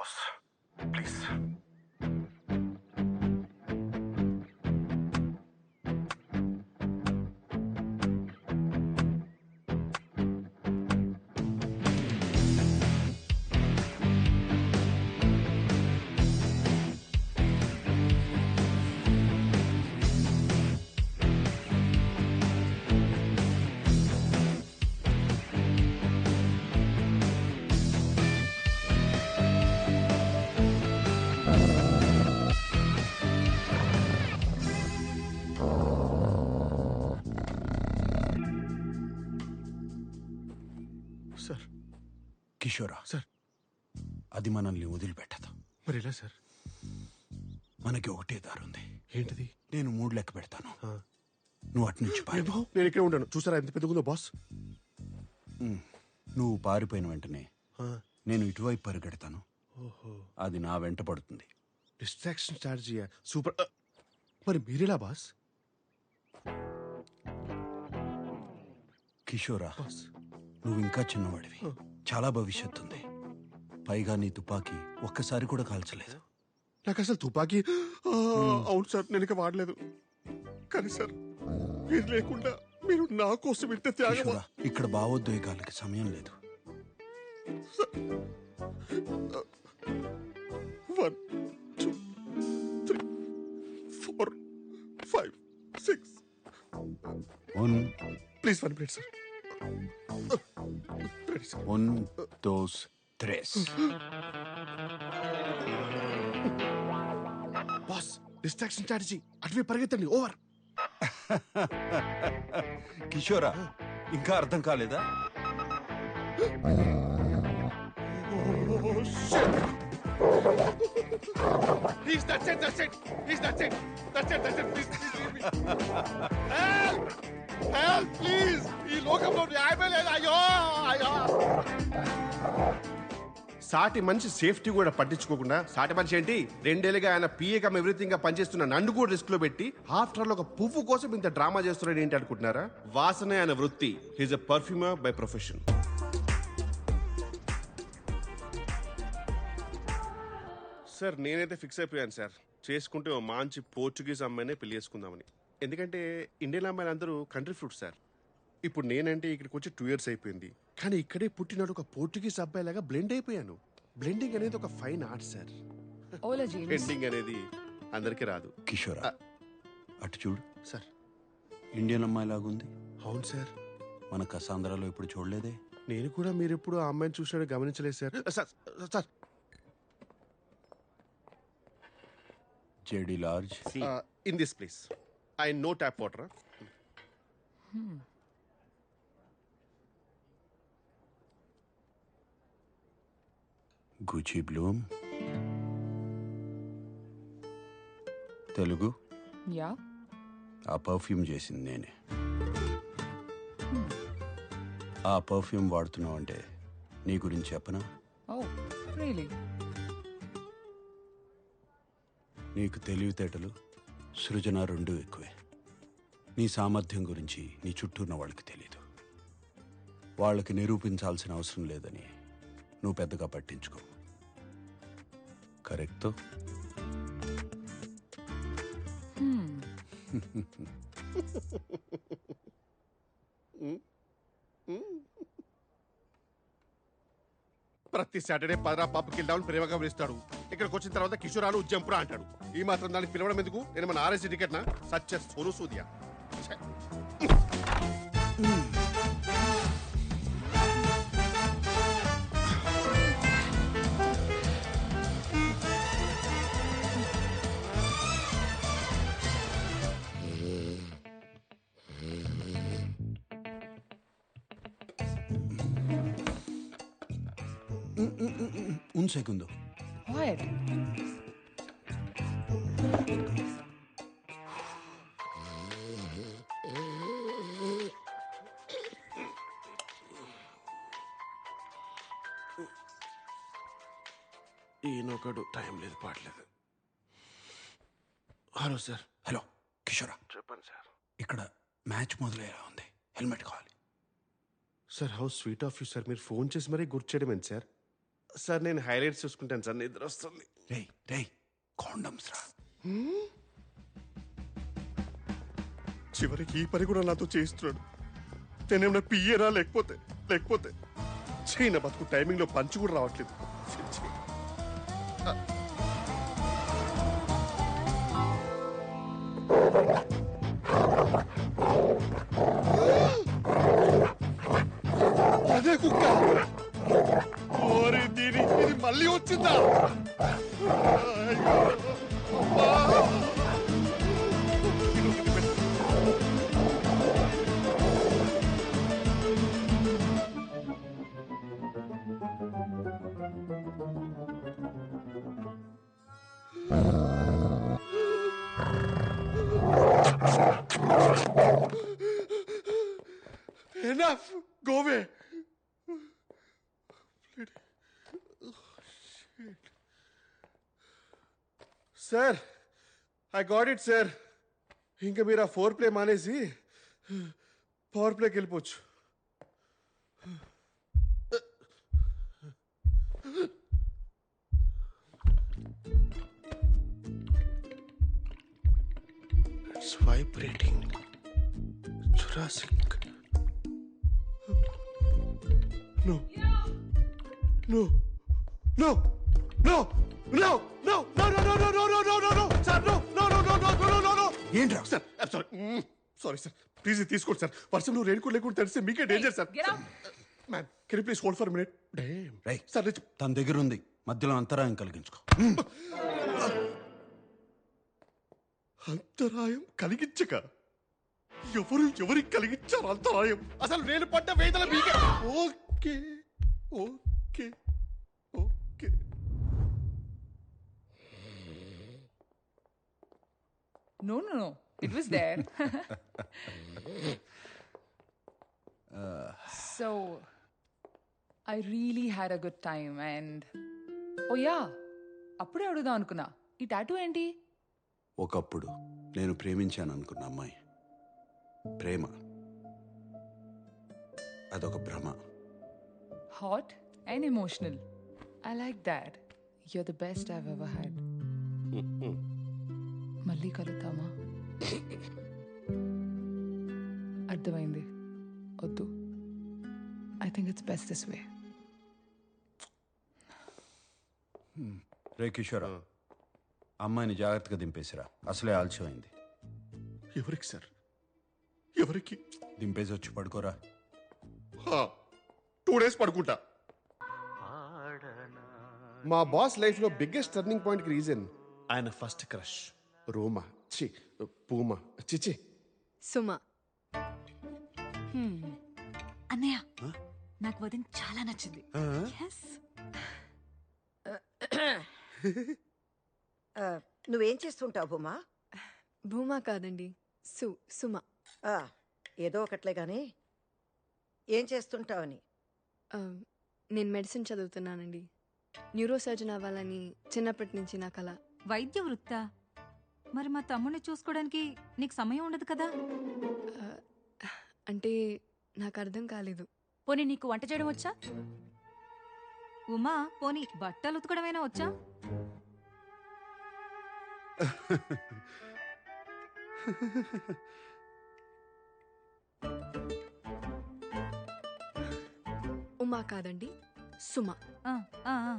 Boss please. Sir కిషోరా, sir అది మనల్ని వదిలిపెట్టదు. మరి ఎలా సార్? మనకి ఒకటే దారుంది. ఏంటిది? నేను 3 లెక్క పెడతాను, నువ్వు అటు నుంచి పారిపో. నేను ఇక్కడే ఉంటాను. చూసారా ఎంత పెద్దగుందో బాస్? నువ్వు పారిపోయిన వెంటనే నేను ఇటువైపు పరిగెడతాను. అది నా వెంట పడుతుంది. Distraction strategy super. మరి మీరెలా బాస్? కిషోరా, బాస్ నువ్వు ఇంకా చిన్నవాడివి, చాలా భవిష్యత్తు ఉంది. పైగా నీ తుపాకీ ఒక్కసారి కూడా కాల్చలేదు. నాకు అసలు తుపాకీ అవును సార్, నేను ఇక వాడలేదు. కానీ సార్ మీరు లేకుండా మీరు నా కోసం ఇంత త్యాగం. కిషోరా, ఇక్కడ భావోద్వేగాలకి సమయం లేదు. 1 2 3 4 5 6 please 1 minute sir. Un, dos, tres. Boss distraction strategy అటువే పరిగెత్తండి. ఓవర్. కిషోరా, ఇంకా అర్థం కాలేదా? ప్లీజ్, ఈ లోకంలో న్యాయమే లేదు. అయ్యో అయ్యో. సాటి మనిషి సేఫ్టీ కూడా పట్టించుకోకుండా, సాటి మనిషి ఏంటి 2 ఏళ్ళుగా ఆయన పిఏకమ్ ఎవ్రీథింగ్ గా పనిచేస్తున్న నన్ను కూడా రిస్క్ లో పెట్టి ఆఫ్టర్ ఒక పువ్వు కోసం ఇంత డ్రామా చేస్తున్నాడు ఏంటి అనుకుంటున్నారా? వాసనే ఆయన వృత్తి. He's a perfumer by profession. Sir నేనైతే ఫిక్స్ అయిపోయాను సార్, చేసుకుంటే ఓ మంచి పోర్చుగీస్ అమ్మాయినే పెళ్లి చేసుకుందామని. ఎందుకంటే ఇండియన్ అమ్మాయిలు అందరూ కంట్రీ ఫ్రూట్స్ సార్. ఇప్పుడు నేనంటే ఇక్కడికి వచ్చి 2 years అయిపోయింది, కానీ ఇక్కడే పుట్టినాడు ఒక పోర్చుగీస్ అబ్బాయి లాగా బ్లెండ్ అయిపోయాను. బ్లెండింగ్ అనేది ఒక ఫైన్ ఆర్ట్ సార్. బ్లెండింగ్ అనేది అందరికీ రాదు. కిషోరా, అటు చూడు సార్. ఇండియన్ అమ్మాయి లాగుంది. అవును సార్. మన కసాంధ్రాలో ఇప్పుడు చూడలేదే. నేను కూడా మీరు ఎప్పుడు ఆ అమ్మాయిని చూసినట్టు గమనించలేదు సార్. సార్ సార్ జేడి లార్జ్ in this place I know tap water. Gucci Bloom. Telugu? Yeah. ఆ పర్ఫ్యూమ్ చేసింది నేనే. ఆ పర్ఫ్యూమ్ వాడుతున్నావు అంటే నీ గురించి చెప్పనా? Oh really? నీకు తెలివితేటలు, సృజన 2 ఎక్కువే. నీ సామర్థ్యం గురించి నీ చుట్టూ ఉన్న వాళ్ళకి తెలీదు. వాళ్ళకి నిరూపించాల్సిన అవసరం లేదని నువ్వు పెద్దగా పట్టించుకో. కరెక్టో? ప్రతి సాటర్డే 10 పబ్కి వెళ్దామని ప్రేమగా పిలుస్తాడు. ఇక్కడికి వచ్చిన తర్వాత కిషోరాలు జంపురా అంటాడు. ఈ మాత్రం దానికి పిలవడం ఎందుకు? నేను మన ఆర్ఎస్సీ టికెట్నా? సత్య సోను సూదియా. Un segundo. Quiet. ఈయనొకడు టైం లేదు, పాటలేదు. Hello sir. హలో కిషోరా, చెప్పండి సార్. ఇక్కడ మ్యాచ్ మొదలయ్యేలా ఉంది, హెల్మెట్ కావాలి. Sir how sweet of you sir. మీరు ఫోన్ చేసి మరీ గుర్తు చేయడం ఏంటి సార్? సార్ నేను హైలైట్స్ చూసుకుంటాను సార్, నిద్ర వస్తుంది. రేయ్ రేయ్ కాండమ్స్ రా. చివరికి ఈ పని కూడా నాతో చేయిస్తున్నాడు. నేనేమన్నా పియ్యరా లేకపోతే చైనా బతుకు టైమింగ్లో పంచి కూడా రావట్లేదు. ఛీ, ఛీ. అదే కుక్క. ఓరి దీని ఇది మళ్ళీ వచ్చిందా? అయ్యో. అమ్మా. Enough! Go away! Sir I got it sir. ఇంకా మీరు ఆ 4 ప్లే మానేసి పవర్ ప్లేకి వెళ్ళిపోవచ్చు. It's vibrating. Jurassic. No. No. No. No. No. No. No. No. No. No. No. No. No. No. No. Sir, no. No. No. No. No. No. No. No. ఏంట్రా? Sir, I'm sorry. Sorry, sir. Please తీసుకోండి sir. వర్షంలో raincoat లేకుండా తెలిస్తే మీకే danger sir. Get out. Ma'am can you please hold for minute? Damn. రేయ్ sir తన దగ్గర ఉంది, మధ్యలో అంతరాయం కలిగించుకో. అంతరాయం కలిగించక ఎవరికి కలిగించారు అంతరాయం? అసలు నేను పడ్డ వేదన మీకే. Okay okay okay. No, no, no. It was there. So, I really had a good time and... Oh yeah, అప్పుడే అడుగుదాం అనుకున్నా, ఈ టాటూ ఏంటి? ఒకప్పుడు నేను ప్రేమించాను అనుకున్న అమ్మాయి ప్రేమ అదొక భ్రమ. Hot and emotional. I like that. You're the best I've ever had. మళ్ళీ కలుద్దామా? అర్థమైంది, వద్దు. I think it's best this way. రే కిషోరా, అమ్మాయిని జాగ్రత్తగా దింపేసిరా, అసలే ఆలస్యమైంది. ఎవరికి సార్? ఎవరికి? దింపేసి వచ్చి పడుకోరా. 2 days పడుకుంటా. మా బాస్ లైఫ్ లో బిగ్గెస్ట్ టర్నింగ్ పాయింట్ కి రీజన్ ఆయన ఫస్ట్ క్రష్ రోమా, చి పూమా, చిచి సుమ. అన్నయ్య, నాకు వదిన చాలా నచ్చింది. Yes. నువ్వేం చేస్తుంటావు భూమా? భూమా కాదండి, సుమ. ఆ, ఏదో ఒకట్లే గాని ఏం చేస్తుంటావని. నేను మెడిసిన్ చదువుతున్నానండి. న్యూరో సర్జన్ అవ్వాలని చిన్నప్పటి నుంచి నా కల. వైద్య వృత్తా? మరి మా తమ్ముడిని చూసుకోవడానికి నీకు సమయం ఉండదు కదా? అంటే నాకు అర్థం కాలేదు. పోనీ నీకు వంట చేయడం వచ్చా? ఉమా, పోనీ బట్టలు ఉతకడమైనా వచ్చా? ఉమా కాదండి, సుమ. ఆ, ఆ, ఆ.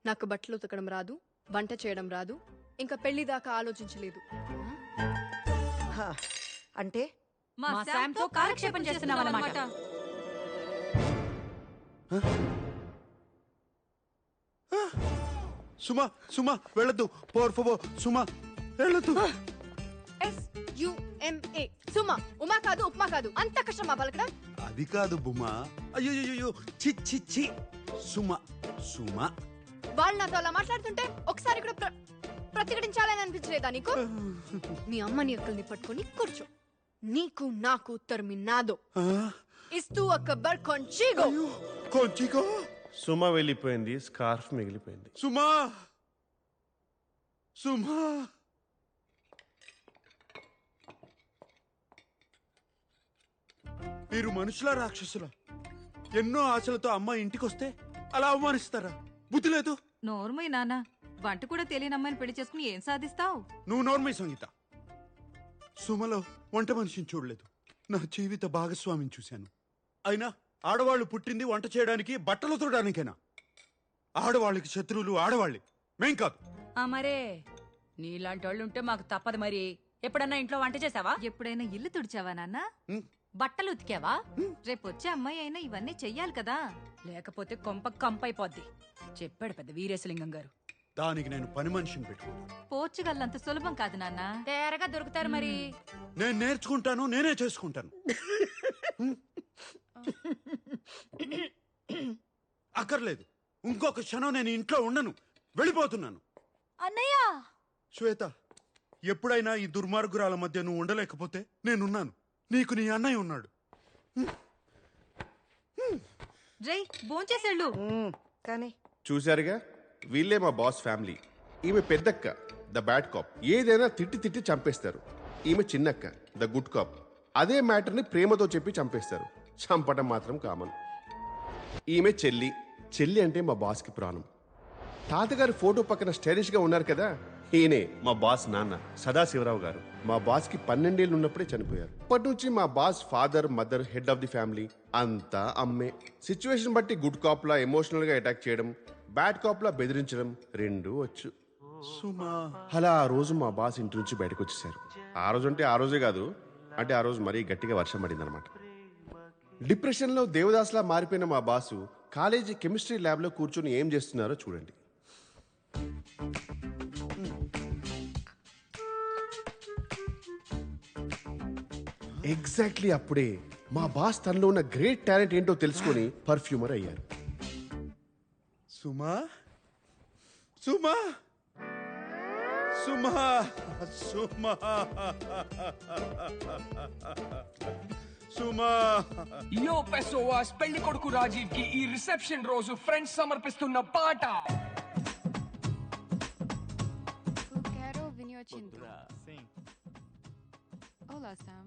నాకు బట్టలు ఉతకడం రాదు, వంట చేయడం రాదు, ఇంకా పెళ్లి దాకా ఆలోచించలేదు. హా, అంటే మా శామ్తో కాలక్షేపం చేస్తున్నావన్నమాట. సుమా సుమా వెళ్ళొద్దు, పోర్ ఫోబో సుమా వెళ్ళొద్దు. SUMA. సుమ. ఉమా కాదు, ఉప్మా కాదు. అంత కష్టమా పలకడం? అది కాదు బుమా. అయ్యో చి చి చి. సుమా సుమా. వాళ్ళు నాతో అలా మాట్లాడుతుంటే ఒకసారి కూడా ప్రతిఘటించాలని అనిపించలేదా నీకు? మీ అమ్మని అక్కల్ని పట్టుకొని కూర్చో. నీకు నాకు ఉత్తరం నాదో. ఇస్తూ అక్బర్ కొంచిగో. కొంచిగో. సుమ వెళ్ళిపోయింది, స్కార్ఫ్ మిగిలిపోయింది. సుమా సుమా. మీరు మనుషుల రాక్షసులా? ఎన్నో ఆశలతో అమ్మాయి ఇంటికొస్తే అలా అవమానిస్తారా? బుద్ధి లేదు. నోర్మై నాన్న, వంట కూడా తెలియని అమ్మాయిని పెళ్లి చేసుకుని ఏం సాధిస్తావు? నువ్వు నోర్మై సంగీత. సుమలో వంట మనిషిని చూడలేదు, నా జీవిత భాగస్వామిని చూశాను. అయినా ఆడవాళ్ళు పుట్టింది వంట చేయడానికి, బట్టలు ఉతకడానికేనా? ఆడవాళ్ళకి శత్రువులు ఆడవాళ్ళే, మేం కాదు. మరే నీలాంటి వాళ్ళు ఉంటే మాకు తప్పదు. మరి ఎప్పుడన్నా ఇంట్లో వంట చేసావా? ఎప్పుడైనా ఇల్లు తుడిచావా నాన్న? బట్టలు ఉతికావా? రేపు వచ్చే అమ్మాయి అయినా ఇవన్నీ చెయ్యాలి కదా. లేకపోతే కొంప కంపైపోద్ది. చెప్పాడు పెద్ద వీరేశలింగం గారు. దానికి నేను పని మనిషిని పెట్టుకున్నాను. పోర్చుగల్ అంత సులభం కాదు నాన్న. తేరగా దొరుకుతారు. మరి నేను నేర్చుకుంటాను, నేనే చేసుకుంటాను. అక్కర్లేదు, ఇంకొక క్షణం నేను ఇంట్లో ఉండను, వెళ్ళిపోతున్నాను. అన్నయ్య, శ్వేత, ఎప్పుడైనా ఈ దుర్మార్గురాల మధ్య నువ్వు ఉండలేకపోతే నేనున్నాను. నీకు నీ అన్నయ్య ఉన్నాడు. జై భోంచేసేళ్ళు. కానీ చూశారుగా, వీళ్ళే మా బాస్ ఫ్యామిలీ. ఈమె పెద్దక్క, ద బ్యాడ్ కాప్, ఏదైనా తిట్టి తిట్టి చంపేస్తారు. ఈమె చిన్నక్క, ద గుడ్ కాప్, అదే మ్యాటర్ని ప్రేమతో చెప్పి చంపేస్తారు. చంపటం మాత్రం కామన్. ఈమె చెల్లి. చెల్లి అంటే మా బాస్కి ప్రాణం. తాతగారి ఫోటో పక్కన స్టైలిష్గా ఉన్నారు కదా, ఈయనే మా బాస్ నాన్న సదాశివరావు గారు. మా బాస్కి 12 ఏళ్ళు ఉన్నప్పుడే చనిపోయారు. అప్పటి నుంచి మా boss father, mother, head of the family అంతా అమ్మే. సిచ్యువేషన్ బట్టి గుడ్ కాప్లా ఎమోషనల్గా అటాక్ చేయడం, బ్యాడ్ కాప్లా బెదిరించడం రెండూ వచ్చు. సుమా, అలా ఆ రోజు మా బాస్ ఇంటి నుంచి బయటకు వచ్చేసారు. ఆ రోజు అంటే ఆ రోజే కాదు, అంటే ఆ రోజు మరీ గట్టిగా వర్షం పడింది అనమాట. డిప్రెషన్లో దేవదాస్లా మారిపోయిన మా బాసు కాలేజీ కెమిస్ట్రీ ల్యాబ్లో కూర్చొని ఏం చేస్తున్నారో చూడండి. ఎగ్జాక్ట్లీ అప్పుడే మా బాస్ తనలో ఉన్న గ్రేట్ టాలెంట్ ఏంటో తెలుసుకొని పర్ఫ్యూమర్ అయ్యారు. సుమా, సుమా, సుమా, సుమా, సుమా. యో పెసోవాస్, పెళ్లి కొడుకు రాజీవ్ కి ఈ రిసెప్షన్ రోజు ఫ్రెండ్స్ సమర్పిస్తున్న పాట. Hola, Sam.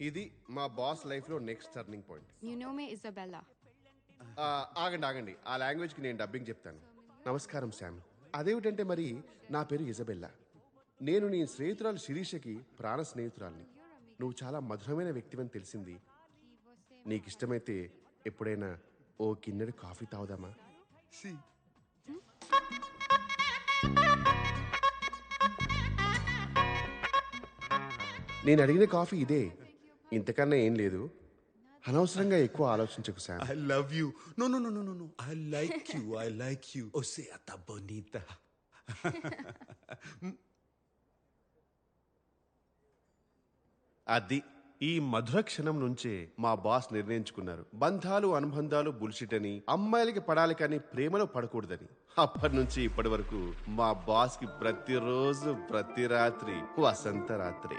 ఇది మా బాస్ లైఫ్ లో next turning point. You know me, Isabella. ఆగండి, ఆ లాంగ్వేజ్ కి నేను డబ్బింగ్ చెప్తాను. నమస్కారం శామ్. అదేమిటంటే మరి నా పేరు ఇజబెల్లా. నేను నీ స్నేహితురాలు శిరీషకి ప్రాణ స్నేహితురాల్ని. నువ్వు చాలా మధురమైన వ్యక్తివని తెలిసింది. నీకు ఇష్టమైతే ఎప్పుడైనా ఓ కిన్నెడు కాఫీ తాగుదామా? నేను అడిగిన కాఫీ ఇదే, ఇంతకన్నా ఏం లేదు. అనవసరంగా ఎక్కువ ఆలోచించకు Sam. I love you. No, no, no, no, no, no. I like you. I like you. O sea, tan bonita. అది ఈ మధుర క్షణం నుంచే మా బాస్ నిర్ణయించుకున్నారు, బంధాలు అనుబంధాలు బుల్షిట్ అని, అమ్మాయిలకి పడాలి కానీ ప్రేమలో పడకూడదని. అప్పటి నుంచి ఇప్పటి వరకు మా బాస్ కి ప్రతిరోజు ప్రతి రాత్రి వసంత రాత్రి.